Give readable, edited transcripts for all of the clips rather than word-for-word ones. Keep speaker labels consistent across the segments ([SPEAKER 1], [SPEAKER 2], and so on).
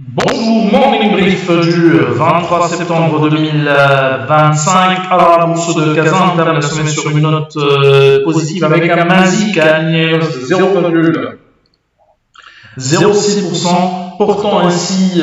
[SPEAKER 1] Bonjour, Morning Brief du 23 septembre 2025. Alors, la bourse de Kazan termine la semaine sur une note positive avec un MASI qui a aligné de 0,06%, portant ainsi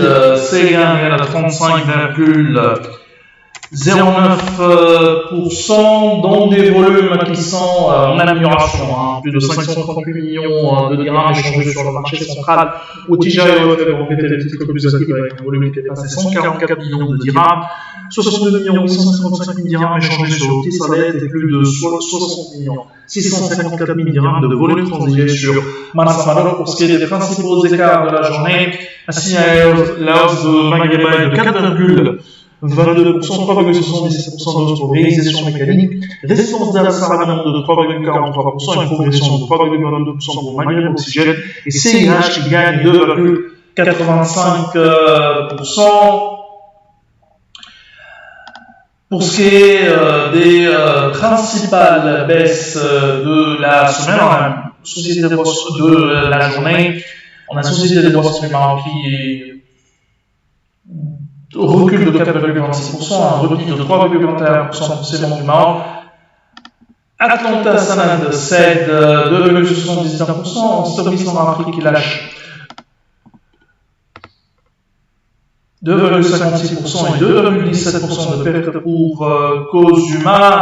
[SPEAKER 1] ses gains à 35,09% dans des volumes qui sont en amélioration. Plus de 538 millions de dirhams échangés sur le marché central au Tijaï était le titre le plus actif avec un volume qui dépassait 144 millions de dirhams, 62 millions 855 000 dirhams échangés sur le Tisalet et plus de 60 millions 654 000 dirhams de volume transigé sur Mansamalo. Pour ce qui est des principaux écarts de la journée, ainsi la hausse de Maghreb de 4,22%, 3,77% de hausse pour réalisation mécanique, résistance d'Al-Salam de 3,43%, une progression de 3,22% pour Maghreb Oxygène, et CIH qui gagne 2,85%. Pour ce qui est des principales baisses de la semaine, on a société de bourse de la journée, on a société de bourse du Maroc qui recul de 4,26%, un repli de 3,21% pour Cément du Maroc. Atlanta Sanad cède 2,79%, Stobis en Afrique qui lâche 2,56% et 2,17% de perte pour cause humaine.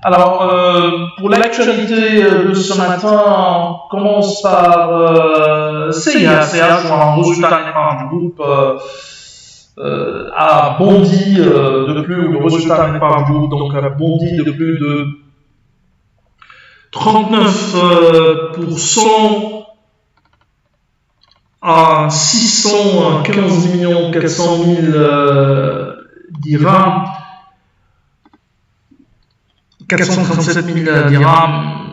[SPEAKER 1] Alors, pour l'actualité de ce matin, on commence par CIH, un résultat du groupe a bondi de plus, ou le résultat n'est pas du groupe, donc a bondi de plus de 39% à 615 400 000 dirhams, 437 000 dirhams,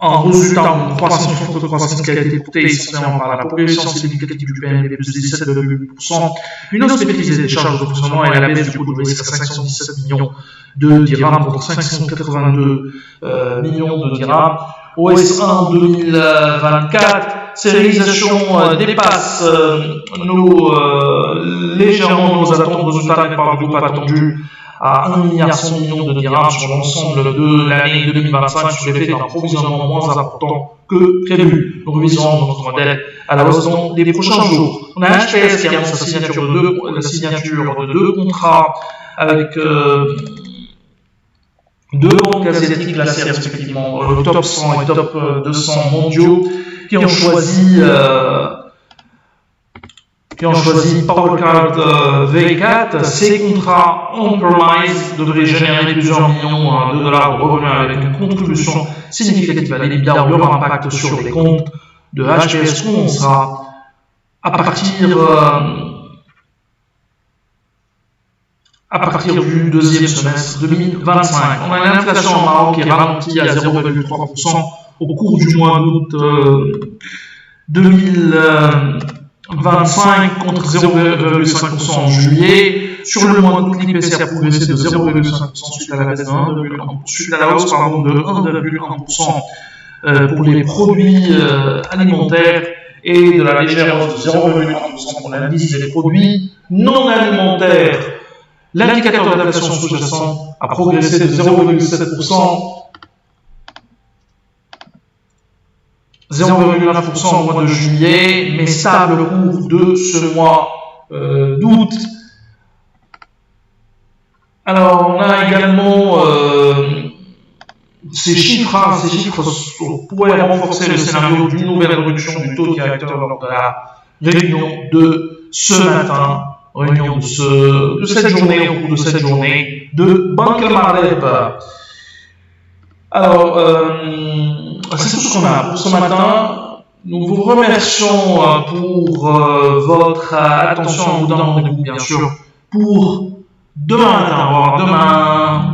[SPEAKER 1] un résultat en croissance, forte croissance qui a été portée essentiellement par la progression significative du PNB plus 17,8%, une hausse maîtrisée des charges de fonctionnement et la baisse du coût de risque à 517 millions de dirhams pour 582 millions de dirhams. OS1 2024, ces réalisations dépassent légèrement nos attentes. Le résultat n'est pas du groupe attendu à 1,1 milliard de dirhams sur l'ensemble de l'année 2025 sous l'effet d'un provisionnement moins important que prévu. Nous révisons notre modèle à la hausse dans les prochains jours. On a HPS qui annonce la signature de deux contrats avec deux banques asiatiques classées respectivement le top 100 et top 200 mondiaux qui ont choisi PowerCard V4. Ces contrats on-premise devraient générer plusieurs millions de dollars de revenus avec une contribution significative à l'EBITDA. Leur impact sur les comptes de HPS commencera à partir du deuxième semestre 2025. On a l'inflation au Maroc qui est ralentie à 0,3% au cours du mois d'août 2025 contre 0,5% en juillet. Sur le mois d'août, l'IPC a progressé de 0,5% suite à la baisse de 1,1%, suite à la hausse de 1,1% pour les produits alimentaires et de la légère hausse de 0,1% pour l'indice des produits non alimentaires. L'indicateur d'inflation sous-jacent a progressé de 0,7%. 0,9% au mois de juillet, mais stable au cours de ce mois d'août. Alors, on a également ces chiffres pourraient renforcer le scénario d'une nouvelle réduction du taux directeur lors de la réunion de ce matin, réunion de cette journée, au cours de cette journée de Banque Al-Maghreb. Alors, c'est tout ce qu'on a pour ce matin. Nous vous remercions pour votre attention. Nous donnons rendez-vous bien sûr pour demain matin. Demain